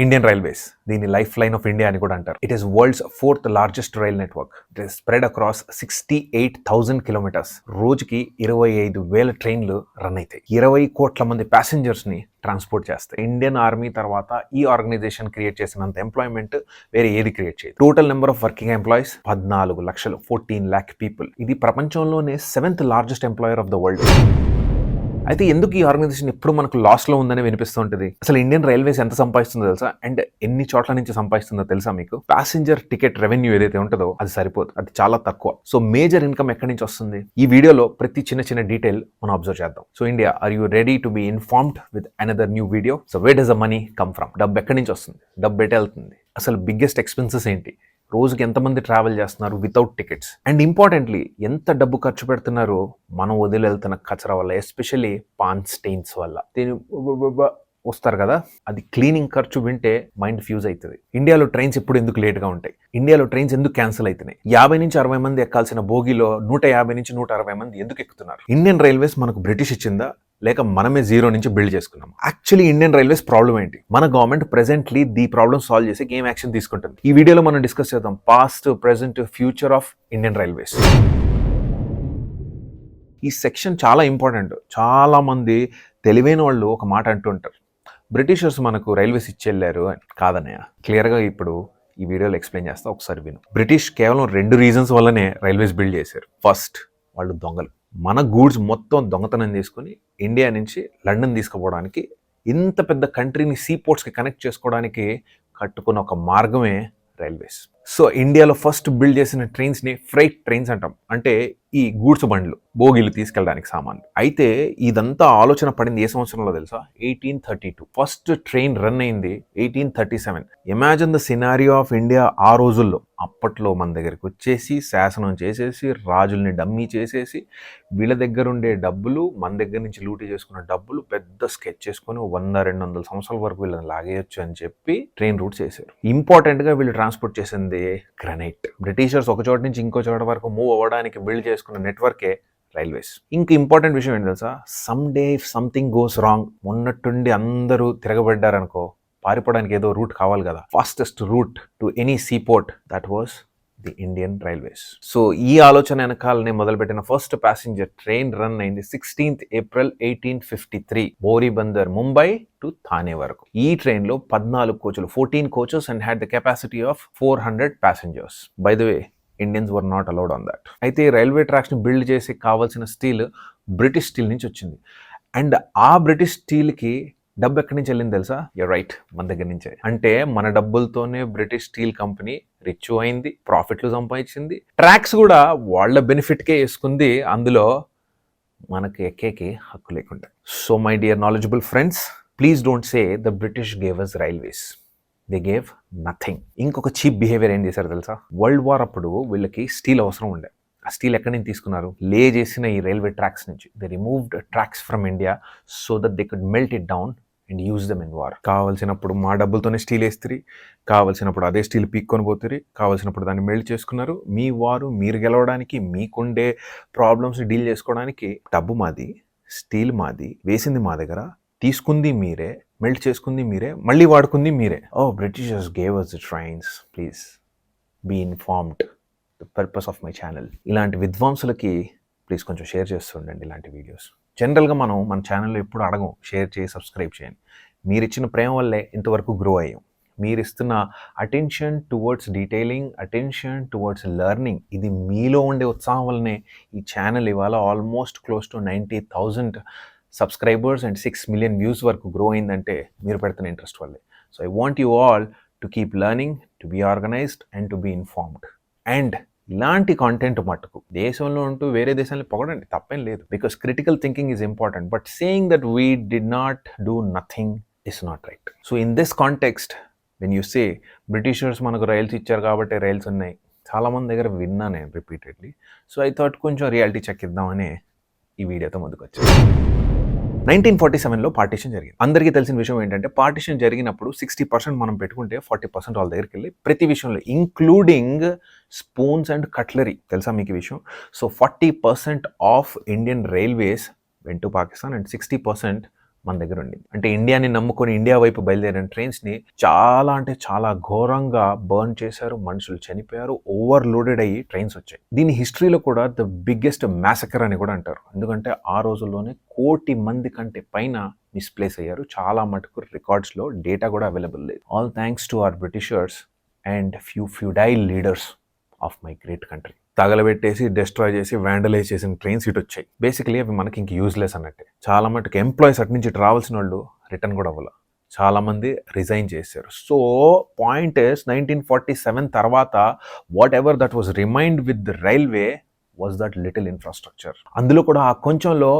Indian railways దీని life line of India అని కూడా అంటారు. It is world's 4th largest rail network. It is spread across 68,000 kilometres. రోజుకి 25,000 ట్రైన్లు రన్ అవుతాయి. 20 కోట్ల మంది ప్యాసింజర్స్ ని ట్రాన్స్పోర్ట్ చేస్తాయి. ఇండియన్ ఆర్మీ తర్వాత ఈ ఆర్గనైజేషన్ క్రియేట్ చేసినంత ఎంప్లాయ్మెంట్ వేరే ఏది క్రియేట్ చేయదు. Total number of working employees 14 లక్షలు, 14 lakh పీపుల్. ఇది ప్రపంచంలోనే 7th largest employer of the world. అయితే ఎందుకు ఈ ఆర్గనైజేషన్ ఎప్పుడు మనకు లాస్లో ఉందని వినిపిస్తూ ఉంటుంది? అసలు ఇండియన్ రైల్వేస్ ఎంత సంపాదిస్తుందో తెలుసా? అండ్ ఎన్ని చోట్ల నుంచి సంపాదిస్తుందో తెలుసా మీకు? ప్యాసింజర్ టికెట్ రెవెన్యూ ఏదైతే ఉంటుందో అది సరిపోదు, అది చాలా తక్కువ. సో మేజర్ ఇన్కమ్ ఎక్కడి నుంచి వస్తుంది? ఈ వీడియోలో ప్రతి చిన్న డీటెయిల్ మనం అబ్జర్వ్ చేద్దాం. So India, are you ready to be informed with another new video? So where does the money come from? డబ్బు ఎక్కడి నుంచి వస్తుంది? డబ్బు ఎటు వెళ్తుంది? అసలు బిగ్గెస్ట్ ఎక్స్పెన్సెస్ ఏంటి? రోజుకి ఎంతమంది ట్రావెల్ చేస్తున్నారు వితౌట్ టికెట్స్? అండ్ ఇంపార్టెంట్లీ ఎంత డబ్బు ఖర్చు పెడుతున్నారు మనం వదిలి వెళ్తున్న కచరా వల్ల, ఎస్పెషల్లీ పాన్ స్టెయిన్స్ వల్ల. దీని వస్తారు కదా, అది క్లీనింగ్ ఖర్చు వింటే మైండ్ ఫ్యూజ్ అవుతుంది. ఇండియాలో ట్రైన్స్ ఎప్పుడు ఎందుకు లేట్గా ఉంటాయి? ఇండియాలో ట్రైన్స్ ఎందుకు క్యాన్సిల్ అవుతున్నాయి? 50 నుంచి 60 మంది ఎక్కాల్సిన బోగిలో 150 నుంచి 160 మంది ఎందుకు ఎక్కుతున్నారు? ఇండియన్ రైల్వేస్ మనకు బ్రిటిష్ ఇచ్చిందా, లేక మనమే జీరో నుంచి బిల్డ్ చేసుకున్నాం? యాక్చువల్లీ ఇండియన్ రైల్వేస్ ప్రాబ్లం ఏంటి? మన government presently the problem solve చేసి ఏం యాక్షన్ తీసుకుంటుంది? ఈ వీడియోలో మనం డిస్కస్ చేద్దాం past, present, future of Indian railways. ఈ సెక్షన్ చాలా ఇంపార్టెంట్. చాలా మంది తెలివైన వాళ్ళు ఒక మాట అంటుంటారు, బ్రిటిషర్స్ మనకు రైల్వేస్ ఇచ్చెళ్ళారు అని. కాదన్నయ్య, క్లియర్గా ఇప్పుడు ఈ వీడియోలో ఎక్స్ప్లెయిన్ చేస్తా, ఒకసారి విను. బ్రిటిష్ కేవలం 2 రీజన్స్ వల్లనే రైల్వేస్ బిల్డ్ చేశారు. ఫస్ట్, వాళ్ళు దొంగలు. మన గూడ్స్ మొత్తం దొంగతనం చేసుకుని ఇండియా నుంచి లండన్ తీసుకుపోవడానికి, ఇంత పెద్ద కంట్రీని సీ పోర్ట్స్కి కనెక్ట్ చేసుకోవడానికి కట్టుకున్న ఒక మార్గమే రైల్వేస్. సో ఇండియాలో ఫస్ట్ బిల్డ్ చేసిన ట్రైన్స్ని ఫ్రైట్ ట్రైన్స్ అంటాం. అంటే ఈ గూడ్స్ బండ్లు, బోగీలు తీసుకెళ్ళడానికి సామాన్లు. అయితే ఇదంతా ఆలోచన పడింది ఏ సంవత్సరంలో తెలుసా? 1832. ఫస్ట్ ట్రైన్ రన్ అయింది 1837. Imagine the scenario of India ఆ రోజుల్లో. అప్పట్లో మన దగ్గరికి వచ్చేసి శాసనం చేసేసి, రాజుల్ని డమ్మీ చేసేసి, వీళ్ళ దగ్గర ఉండే డబ్బులు, మన దగ్గర నుంచి లూటీ చేసుకున్న డబ్బులు పెద్ద స్కెచ్ చేసుకుని 100-200 సంవత్సరాల వరకు వీళ్ళని లాగేయచ్చు అని చెప్పి ట్రైన్ రూట్ చేశారు. ఇంపార్టెంట్గా వీళ్ళు ట్రాన్స్పోర్ట్ చేసింది గ్రనైట్. బ్రిటిషర్స్ ఒక చోట నుంచి ఇంకో చోట వరకు మూవ్ అవ్వడానికి బిల్డ్ చేసుకున్న నెట్వర్కే రైల్వేస్. ఇంక ఇంపార్టెంట్ విషయం ఏంటి తెలుసా? Some day if something goes wrong, ఉన్నట్టుండి అందరూ తిరగబడ్డారనుకో, పారిపోవడానికి ఏదో రూట్ కావాలి కదా. Fastest route to any sea port, that was the Indian railways. So ఈ ఆలోచన వెనకాలనే మొదలుపెట్టిన ఫస్ట్ ప్యాసింజర్ ట్రైన్ రన్ అయింది 16th April 1853, Boribunder, Mumbai to Thane వరకు. ఈ ట్రైన్ లో 14 కోచ్లు, 14 coaches and had the capacity of 400 passengers. By the way, Indians were not allowed on that. అయితే railway ట్రాక్స్ని బిల్డ్ చేసి కావాల్సిన స్టీల్ బ్రిటిష్ స్టీల్ నుంచి వచ్చింది. అండ్ ఆ బ్రిటిష్ స్టీల్కి డబ్బు ఎక్కడి నుంచి వెళ్ళింది తెలుసా? యూ రైట్, మన దగ్గర నుంచే. అంటే మన డబ్బులతోనే బ్రిటిష్ స్టీల్ కంపెనీ రిచ్ అయింది, ప్రాఫిట్లు సంపాదించింది, ట్రాక్స్ కూడా వాళ్ళ బెనిఫిట్కే వేసుకుంది, అందులో మనకి ఎక్కేకి హక్కు లేకుండా. So my dear knowledgeable friends, please don't say the British gave us railways. They gave nothing. ఇంకొక చీప్ బిహేవియర్ ఏం చేశారు తెలుసా? వరల్డ్ వార్ అప్పుడు వీళ్ళకి స్టీల్ అవసరం ఉండే. ఆ స్టీల్ ఎక్కడి నుంచి తీసుకున్నారు? లే చేసిన ఈ రైల్వే ట్రాక్స్ నుంచి. They removed tracks from India so that they could melt it down and use them in war. కావాల్సినప్పుడు మా డబ్బులతోనే స్టీల్ వేస్తుంది, కావాల్సినప్పుడు అదే స్టీల్ పీక్కొని పోతుంది, కావాల్సినప్పుడు దాన్ని మెల్ట్ చేసుకున్నారు. మీ వారు మీరు గెలవడానికి, మీకుండే ప్రాబ్లమ్స్ డీల్ చేసుకోవడానికి డబ్బు మాది, స్టీల్ మాది, వేసింది మా దగ్గర, తీసుకుంది మీరే, మెల్ట్ చేసుకుంది మీరే, మళ్ళీ వాడుకుంది మీరే. Oh Britishers gave us the trains. Please be informed the purpose of my channel. ఇలాంటి విద్వాంసులకి ప్లీజ్ కొంచెం షేర్ చేస్తుండండి ఇలాంటి వీడియోస్. జనరల్గా మనం మన ఛానల్లో ఎప్పుడు అడగం షేర్ చేయి, సబ్స్క్రైబ్ చేయండి. మీరు ఇచ్చిన ప్రేమ వల్లే ఇంతవరకు గ్రో అయ్యాం. మీరు ఇస్తున్న attention towards detailing, attention towards learning, ఇది మీలో ఉండే ఉత్సాహం వల్లనే ఈ ఛానల్ ఇవాళ almost close to 90,000 subscribers and 6 million views వరకు గ్రో అయిందంటే మీరు పెడుతున్న ఇంట్రెస్ట్ వల్లే. So I want you all to keep learning, to be organised and to be informed. And ఇలాంటి కాంటెంట్ మట్టుకు దేశంలో ఉంటూ వేరే దేశాన్ని పొగడండి, తప్పేం లేదు. Because critical thinking is important, but saying that we did not do nothing is not right. So in this context when you say Britishers మనకు రైల్స్ ఇచ్చారు కాబట్టి రైల్స్ ఉన్నాయి, చాలామంది దగ్గర విన్నా నేను రిపీటెడ్లీ. సో ఐ థాట్ కొంచెం రియాలిటీ చెక్ ఇద్దామని ఈ వీడియోతో ముందుకు వచ్చాను. 1947లో పార్టీషన్ జరిగింది. అందరికీ తెలిసిన విషయం ఏంటంటే, పార్టీషన్ జరిగినప్పుడు 60% మనం పెట్టుకుంటే 40% వాళ్ళ దగ్గరికి వెళ్ళి ప్రతి విషయంలో, ఇంక్లూడింగ్ స్పూన్స్ అండ్ కట్లరీ. తెలుసా మీకు ఈ విషయం? So 40% of Indian railways went to Pakistan and 60% మన దగ్గర ఉంది. అంటే ఇండియాని నమ్ముకొని ఇండియా వైపు బయలుదేరిన ట్రైన్స్ని చాలా అంటే చాలా ఘోరంగా బర్న్ చేశారు, మనుషులు చనిపోయారు, ఓవర్లోడెడ్ అయ్యి ట్రైన్స్ వచ్చాయి. దీని హిస్టరీలో కూడా ద బిగ్గెస్ట్ మ్యాసకర్ అని కూడా అంటారు. ఎందుకంటే ఆ రోజుల్లోనే 1,00,00,000 మంది కంటే పైన మిస్ప్లేస్ అయ్యారు. చాలా మటుకు రికార్డ్స్లో డేటా కూడా అవైలబుల్ లేదు. All thanks to our Britishers and feudal leaders of my great country. తగలబెట్టేసి డిస్ట్రాయ్ చేసి వ్యాండలైజ్ చేసిన ట్రైన్స్ ఇటు వచ్చాయి. బేసికలీ అవి మనకి ఇంక యూజ్లెస్ అన్నట్టే. చాలా మటుకు ఎంప్లాయీస్ అటు నుంచి రావాల్సిన వాళ్ళు రిటర్న్ కూడా అవ్వాలి. చాలా మంది రిజైన్ చేశారు. సో పాయింట్ ఇస్ 1947 తర్వాత whatever that was remind with the railway was that little infrastructure. అందులో కూడా ఆ కొంచెంలో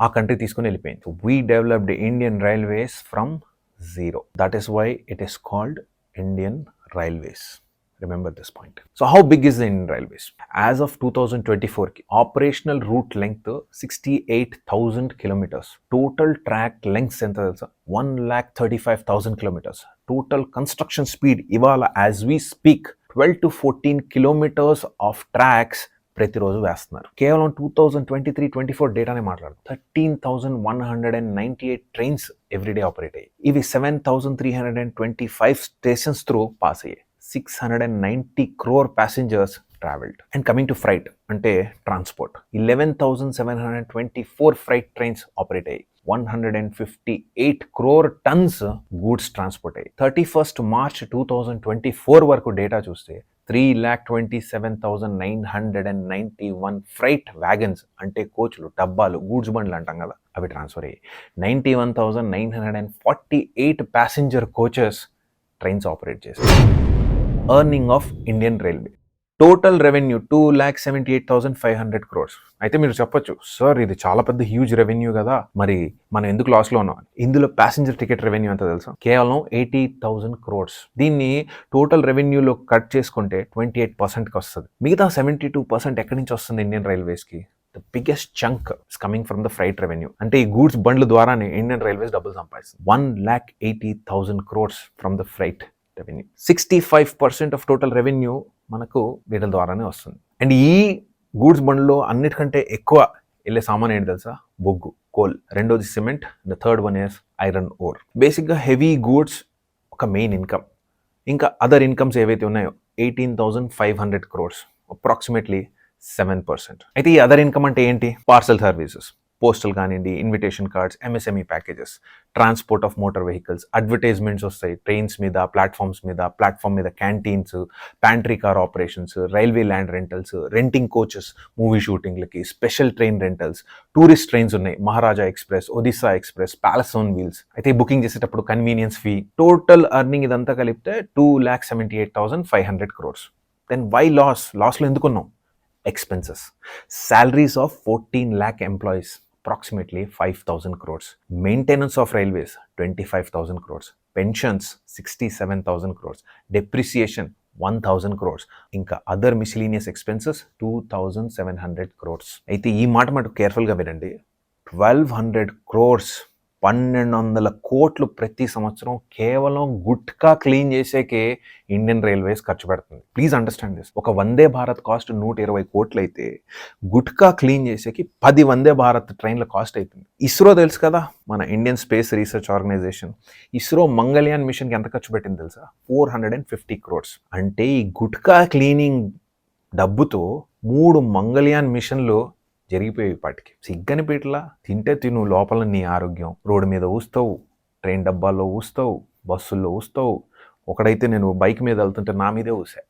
ఆ కంట్రీ తీసుకుని వెళ్ళిపోయింది. We developed Indian railways from zero. That is why it is called Indian railways. Remember this point. So how big is the Indian Railways? As of 2024, operational route length 68,000 kilometers. Total track length ఎంత తెలుసా? 1,35,000 kilometers. Total construction speed ఇవాళ as we speak 12 to 14 kilometers of tracks ప్రతిరోజు వేస్తున్నారు. కేవలం 2023-24 డేటానే మాట్లాడు. 13,198 trains everyday operate అయ్యాయి. ఇవి 7,325 stations through pass అయ్యాయి. 690 crore passengers traveled. And coming to freight, ante transport, 11,724 freight trains operate అయ్యాయి. 158 crore tons goods transport అయ్యాయి. 31st March 2024 వరకు డేటా చూస్తే 3,27,991 ఫ్రైట్ వ్యాగన్స్ అంటే కోచ్లు, డబ్బాలు, గూడ్స్ బండ్లు అంటాం కదా, అవి ట్రాన్స్ఫర్ అయ్యాయి. 91,948 ప్యాసింజర్ కోచెస్ ట్రైన్స్ ఆపరేట్ చేశాయి. Earning of Indian railway total revenue 2,78,500 crores. అయితే మీరు చెప్పొచ్చు, సార్ ఇది చాలా పెద్ద హ్యూజ్ రెవెన్యూ కదా, మరి మనం ఎందుకు లాస్లో ఉన్నాం? ఇందులో ప్యాసింజర్ టికెట్ రెవెన్యూ ఎంత తెలుసా? కేవలం 80,000 crores. దీన్ని టోటల్ రెవెన్యూలో కట్ చేసుకుంటే 28%కి వస్తుంది. మిగతా 72% ఎక్కడి నుంచి వస్తుంది ఇండియన్ రైల్వేస్కి? The biggest chunk is coming from the freight revenue. అంటే ఈ గూడ్స్ బండ్ల ద్వారానే ఇండియన్ రైల్వేస్ డబ్బులు సంపాదిస్తుంది. 1,80,000 crores from the freight revenue. 65% of total revenue మనకు వీటి ద్వారానే వస్తుంది. అండ్ ఈ గూడ్స్ బండ్లో అన్నిటికంటే ఎక్కువ వెళ్ళే సామాన్ ఏంటి తెలుసా? బొగ్గు, కోల్. రెండోది cement. The third one is iron ore. బేసిక్గా హెవీ గూడ్స్ ఒక మెయిన్ ఇన్కమ్. ఇంకా అదర్ ఇన్కమ్స్ ఏవైతే ఉన్నాయో 18,500 crores, అప్రాక్సిమేట్లీ 7%. అయితే ఈ అదర్ ఇన్కమ్ అంటే ఏంటి? పార్సల్ సర్వీసెస్, పోస్టల్ కానివ్వండి, invitation cards, MSME packages, transport of motor vehicles, advertisements వస్తాయి ట్రైన్స్ మీద, ప్లాట్ఫామ్ మీద canteens, pantry car operations, railway land rentals, renting coaches movie షూటింగ్లకి, special train rentals, tourist trains ఉన్నాయి, Maharaja express, Odisha express, palace on wheels. అయితే booking చేసేటప్పుడు convenience fee, total earning ఇదంతా కలిపితే 2,78,500 crores. Then why లాస్లో ఎందుకున్నాం? Expenses. Salaries of 14 lakh employees, approximately 5,000 crores. Maintenance of railways, 25,000 crores. Pensions, 67,000 crores. Depreciation, 1,000 crores. ఇంకా other miscellaneous expenses 2,700 crores. అయితే ఈ మాట కేర్ఫుల్గా వినండి. 1,200 crores, 1,200 కోట్లు ప్రతి సంవత్సరం కేవలం గుట్కా క్లీన్ చేసేకే ఇండియన్ రైల్వేస్ ఖర్చు పెడుతుంది. Please understand this. ఒక వందే భారత్ కాస్ట్ 120 కోట్లు అయితే గుట్కా క్లీన్ చేసేకి 10 వందే భారత్ ట్రైన్ల కాస్ట్ అవుతుంది. ఇస్రో తెలుసు కదా, మన Indian space research organisation. ISRO Mangalyaan మిషన్కి ఎంత ఖర్చు పెట్టింది తెలుసా? 450 crores. అంటే ఈ గుట్కా క్లీనింగ్ డబ్బుతో 3 మంగళయాన్ మిషన్లు జరిగిపోయి పాటికి. సిగ్గని పీటలా తింటే తిను, లోపల నీ ఆరోగ్యం. రోడ్డు మీద ఊస్తావు, ట్రైన్ డబ్బాల్లో ఊస్తావు, బస్సుల్లో ఊస్తావు. ఒకడైతే నేను బైక్ మీద వెళ్తుంటే నా మీదే ఊసా.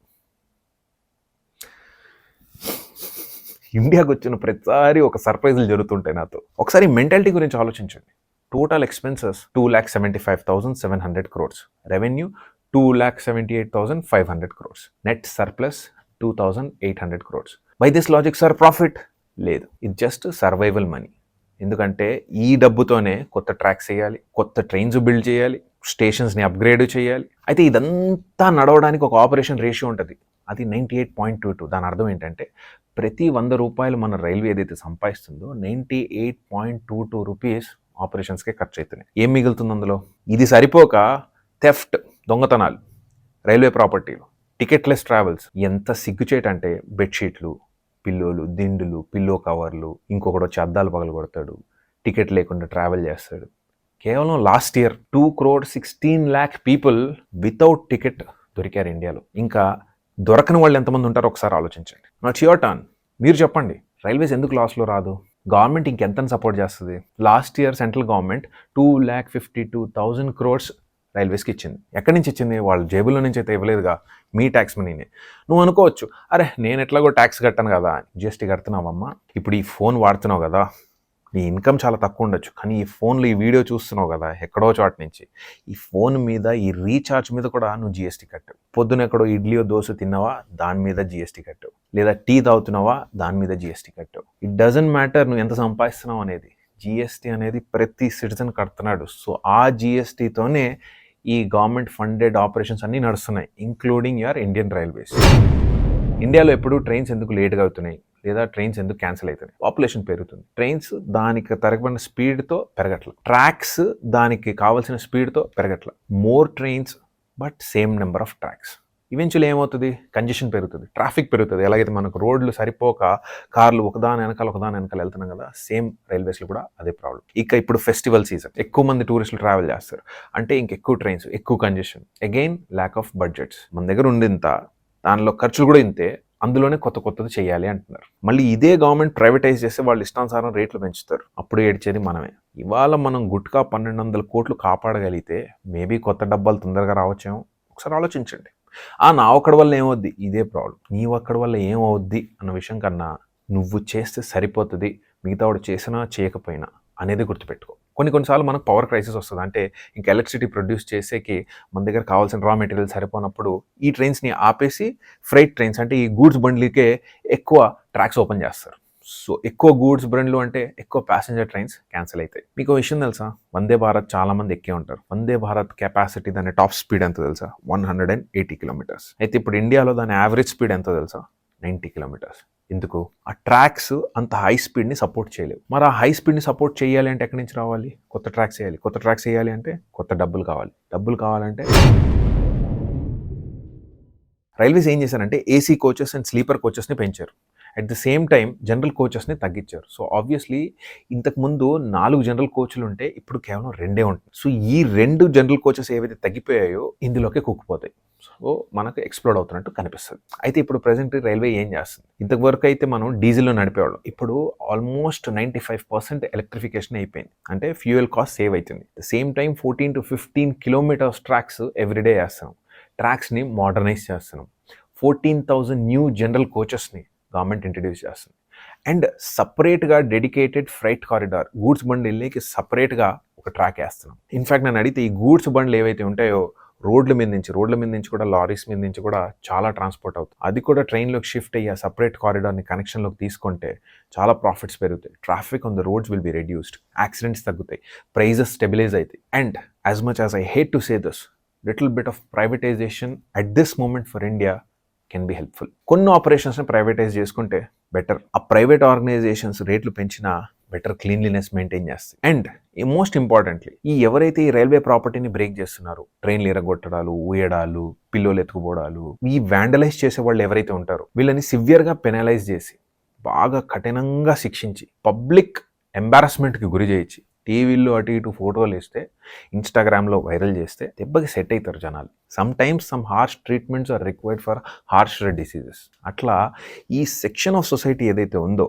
ఇండియాకి వచ్చిన ప్రతిసారి ఒక సర్ప్రైజులు జరుగుతుంటాయి నాతో. ఒకసారి మెంటాలిటీ గురించి ఆలోచించండి. Total expenses 2,75,700 crores. Revenue 2,78,500 crores. Net surplus 2,800 crores. By this logic sir profit లేదు. ఇది జస్ట్ సర్వైవల్ మనీ. ఎందుకంటే ఈ డబ్బుతోనే కొత్త ట్రాక్స్ వేయాలి, కొత్త ట్రైన్స్ బిల్డ్ చేయాలి, స్టేషన్స్ని అప్గ్రేడ్ చేయాలి. అయితే ఇదంతా నడవడానికి ఒక ఆపరేషన్ రేషియో ఉంటుంది, అది 98.22. దాని అర్థం ఏంటంటే ప్రతి 100 రూపాయలు మన రైల్వే ఏదైతే సంపాదిస్తుందో 98.22 రూపీస్ ఆపరేషన్స్కే ఖర్చు అవుతున్నాయి. ఏం మిగులుతుంది అందులో? ఇది సరిపోక థెఫ్ట్, దొంగతనాలు, రైల్వే ప్రాపర్టీలు, టికెట్లెస్ ట్రావెల్స్. ఎంత సిగ్గుచేటంటే బెడ్షీట్లు, పిల్లోలు, దిండులు, పిల్లో కవర్లు, ఇంకొకటి వచ్చి అద్దాలు పగలు కొడతాడు, టికెట్ లేకుండా ట్రావెల్ చేస్తాడు. కేవలం last year 2,16,00,000 people without ticket దొరికారు ఇండియాలో. ఇంకా దొరకని వాళ్ళు ఎంతమంది ఉంటారో ఒకసారి ఆలోచించండి. Now's your turn. మీరు చెప్పండి, రైల్వేస్ ఎందుకు లాస్లో రాదు? గవర్నమెంట్ ఇంకెంతని సపోర్ట్ చేస్తుంది? Last year central government 2,52,000 crores రైల్వేస్కి ఇచ్చింది. ఎక్కడి నుంచి ఇచ్చింది? వాళ్ళ జేబుల్లో నుంచి అయితే ఇవ్వలేదుగా, మీ ట్యాక్స్ మనీనే. నువ్వు అనుకోవచ్చు, అరే నేను ఎట్లాగో ట్యాక్స్ కట్టాను కదా, జిఎస్టీ కడుతున్నావమ్మా, ఇప్పుడు ఈ ఫోన్ వాడుతున్నావు కదా, నీ ఇన్కమ్ చాలా తక్కువ ఉండొచ్చు, కానీ ఈ ఫోన్లో ఈ వీడియో చూస్తున్నావు కదా ఎక్కడో చోట నుంచి, ఈ ఫోన్ మీద ఈ రీఛార్జ్ మీద కూడా నువ్వు జిఎస్టీ కట్టావు. పొద్దున ఎక్కడో ఇడ్లీయో దోశ తిన్నావా, దాని మీద జిఎస్టీ కట్టావు. లేదా టీ తాగుతున్నావా, దాని మీద జిఎస్టీ కట్టావు. ఇట్ డజంట్ మ్యాటర్ నువ్వు ఎంత సంపాదిస్తున్నావు అనేది, జిఎస్టీ అనేది ప్రతి సిటిజన్ కడుతున్నాడు. సో ఆ జిఎస్టీతోనే ఈ గవర్నమెంట్ ఫండెడ్ ఆపరేషన్స్ అన్నీ నడుస్తున్నాయి, ఇంక్లూడింగ్ యువర్ ఇండియన్ రైల్వేస్. ఇండియాలో ఎప్పుడు ట్రైన్స్ ఎందుకు లేట్గా అవుతున్నాయి, లేదా ట్రైన్స్ ఎందుకు క్యాన్సిల్ అవుతున్నాయి? పాపులేషన్ పెరుగుతుంది, ట్రైన్స్ దానికి తరగబడిన స్పీడ్తో పెరగట్ల, ట్రాక్స్ దానికి కావాల్సిన స్పీడ్తో పెరగట్ల. More trains but same number of tracks. Eventually ఏమవుతుంది? కంజెషన్ పెరుగుతుంది, ట్రాఫిక్ పెరుగుతుంది. ఎలాగైతే మనకు రోడ్లు సరిపోక కార్లు ఒకదాని వెనకాల వెళ్తున్నాం కదా, సేమ్ రైల్వేస్లో కూడా అదే ప్రాబ్లం. ఇక ఇప్పుడు ఫెస్టివల్ సీజన్, ఎక్కువ మంది టూరిస్టులు ట్రావెల్ చేస్తారు, అంటే ఇంకెక్కువ ట్రైన్స్, ఎక్కువ congestion, again lack of budgets. మన దగ్గర ఉండింత, దానిలో ఖర్చులు కూడా ఇంతే, అందులోనే కొత్తది చేయాలి అంటున్నారు. మళ్ళీ ఇదే గవర్నమెంట్ ప్రైవేటైజ్ చేస్తే వాళ్ళు ఇష్టానుసారం రేట్లు పెంచుతారు, అప్పుడు ఏడ్చేది మనమే. ఇవాళ మనం గుట్కా 1,200 కోట్లు కాపాడగలిగితే మేబీ కొత్త డబ్బాలు తొందరగా రావచ్చేమో. ఒకసారి ఆలోచించండి. నా ఒక్కడి వల్ల ఏమవుద్ది, ఇదే ప్రాబ్లం. నీ ఒక్కడి వల్ల ఏమవుద్ది అన్న విషయం కన్నా నువ్వు చేస్తే సరిపోతుంది, మిగతా వాడు చేసినా చేయకపోయినా అనేది గుర్తుపెట్టుకో. కొన్నిసార్లు మనకు పవర్ క్రైసిస్ వస్తుంది, అంటే ఇంకా ఎలక్ట్రిసిటీ ప్రొడ్యూస్ చేసేకి మన దగ్గర కావాల్సిన రా మెటీరియల్ సరిపోనప్పుడు ఈ ట్రైన్స్ని ఆపేసి ఫ్రైట్ ట్రైన్స్, అంటే ఈ గూడ్స్ బండ్లకే ఎక్కువ ట్రాక్స్ ఓపెన్ చేస్తారు. సో ఎక్కువ గూడ్స్ బండ్లు అంటే ఎక్కువ ప్యాసింజర్ ట్రైన్స్ క్యాన్సిల్ అవుతాయి. మీకు విషయం తెలుసా, వందే భారత్ చాలా మంది ఎక్కే ఉంటారు. వందే భారత్ కెపాసిటీ, దాని టాప్ స్పీడ్ ఎంత తెలుసా? 180 kilometers. అయితే ఇప్పుడు ఇండియాలో దాని యావరేజ్ స్పీడ్ ఎంతో తెలుసా? 90 kilometers. ఎందుకు? ఆ ట్రాక్స్ అంత హై స్పీడ్ని సపోర్ట్ చేయలేవు. మరి ఆ హై స్పీడ్ని సపోర్ట్ చేయాలి అంటే ఎక్కడి నుంచి రావాలి? కొత్త ట్రాక్స్ వేయాలి. కొత్త ట్రాక్స్ వేయాలి అంటే కొత్త డబ్బులు కావాలి. డబ్బులు కావాలంటే రైల్వేస్ ఏం చేశారంటే ఏసీ కోచెస్ అండ్ స్లీపర్ కోచెస్ని పెంచారు. At the same time general కోచెస్ని తగ్గించారు. సో ఆబ్వియస్లీ ఇంతకుముందు 4 జనరల్ కోచ్లు ఉంటే ఇప్పుడు కేవలం 2 ఉంటుంది. సో ఈ 2 జనరల్ కోచెస్ ఏవైతే తగ్గిపోయాయో ఇందులోకే కుక్కుపోతాయి. సో మనకు ఎక్స్ప్లోడ్ అవుతున్నట్టు కనిపిస్తుంది. అయితే ఇప్పుడు ప్రజెంట్ రైల్వే ఏం చేస్తుంది? ఇంతవరకు అయితే మనం డీజిల్లో నడిపేవాళ్ళం, ఇప్పుడు ఆల్మోస్ట్ 95% ఎలక్ట్రిఫికేషన్ అయిపోయింది, అంటే ఫ్యూయల్ కాస్ట్ సేవ్ అవుతుంది. The same time 14 to 15 kilometers tracks everyday చేస్తున్నాం. ట్రాక్స్ని మోడర్నైజ్ చేస్తున్నాం. 14,000 న్యూ జనరల్ కోచెస్ని గవర్నమెంట్ ఇంట్రడ్యూస్ చేస్తుంది. అండ్ సపరేట్గా డెడికేటెడ్ ఫ్రైట్ కారిడార్, గూడ్స్ బండ్లు వెళ్ళేకి సపరేట్గా ఒక ట్రాక్ వేస్తున్నాం. ఇన్ఫ్యాక్ట్ నేను అడిగితే ఈ గూడ్స్ బండ్లు ఏవైతే ఉంటాయో రోడ్ల మీద నుంచి కూడా లారీస్ మీద నుంచి కూడా చాలా ట్రాన్స్పోర్ట్ అవుతుంది. అది కూడా ట్రైన్లోకి షిఫ్ట్ అయ్యి సపరేట్ కారిడార్ని కనెక్షన్లోకి తీసుకుంటే చాలా ప్రాఫిట్స్ పెరుగుతాయి. Traffic on the roads will be reduced, accidents తగ్గుతాయి, ప్రైజెస్ స్టెబిలైజ్ అవుతాయి. And as much as I hate to say this, little bit of privatisation at this moment for India can be helpful. కొన్ని ఆపరేషన్స్ని privatise చేసుకుంటే better. ఆ private organisations రేట్లు పెంచినా better cleanliness maintain చేస్తాయి. And most importantly, ఈ ఎవరైతే ఈ రైల్వే ప్రాపర్టీని బ్రేక్ చేస్తున్నారో, ట్రైన్లు ఎరగొట్టడాలు, ఊయడాలు, పిల్లోలు ఎత్తుకుపోవడాలు, ఈ వ్యాండలైజ్ చేసే వాళ్ళు ఎవరైతే ఉంటారో వీళ్ళని సివియర్గా పెనలైజ్ చేసి, బాగా కఠినంగా శిక్షించి, పబ్లిక్ ఎంబారస్మెంట్కి గురి చేయించి, టీవీల్లో అటు ఇటు ఫోటోలు వేస్తే, ఇన్స్టాగ్రామ్లో వైరల్ చేస్తే దెబ్బకి సెట్ అవుతారు జనాలు. Sometimes some harsh treatments are required for harsher diseases. అట్లా ఈ సెక్షన్ ఆఫ్ సొసైటీ ఏదైతే ఉందో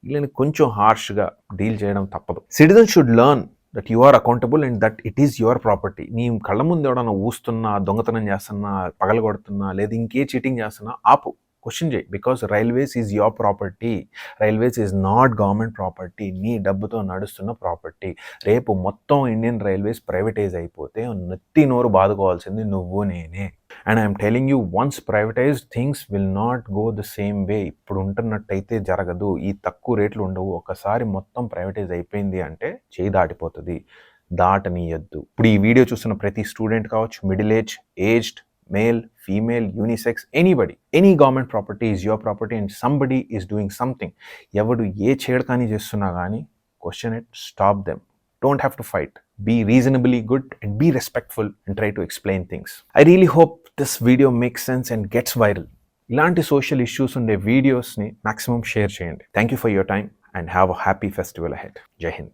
వీళ్ళని కొంచెం హార్ష్గా డీల్ చేయడం తప్పదు. Citizen should learn that you are accountable and that it is your property. నీ కళ్ళ ముందు ఎవడన్నా ఊస్తున్నా, దొంగతనం చేస్తున్నా, పగలగొడుతున్నా, లేదా ఇంకే చీటింగ్ చేస్తున్నా ఆపు, క్వశ్చన్ చేయి. Because railways is your property. Railways is not government property. నీ డబ్బుతో నడుస్తున్న ప్రాపర్టీ. రేపు మొత్తం ఇండియన్ రైల్వేస్ ప్రైవేటైజ్ అయిపోతే నెత్తి నోరు బాదుకోవాల్సింది నువ్వు, నేనే. And I'm telling you, once privatised things will not go the same way. ఇప్పుడు ఉంటున్నట్టయితే జరగదు, ఈ తక్కువ రేట్లు ఉండవు. ఒకసారి మొత్తం ప్రైవేటైజ్ అయిపోయింది అంటే చేయి దాటిపోతుంది, దాటనీయద్దు. ఇప్పుడు ఈ వీడియో చూస్తున్న ప్రతి స్టూడెంట్ కావచ్చు, middle aged, male, female, unisex, anybody, any government property is your property and somebody is doing something. ఎవడు ఏ చేడకాని చేస్తున్నా కానీ question it, stop them. Don't have to fight. Be reasonably good and be respectful and try to explain things. I really hope this video makes sense and gets viral. ఇలాంటి social issues ఉండే వీడియోస్ని maximum share చేయండి. Thank you for your time and have a happy festival ahead. Jai Hind.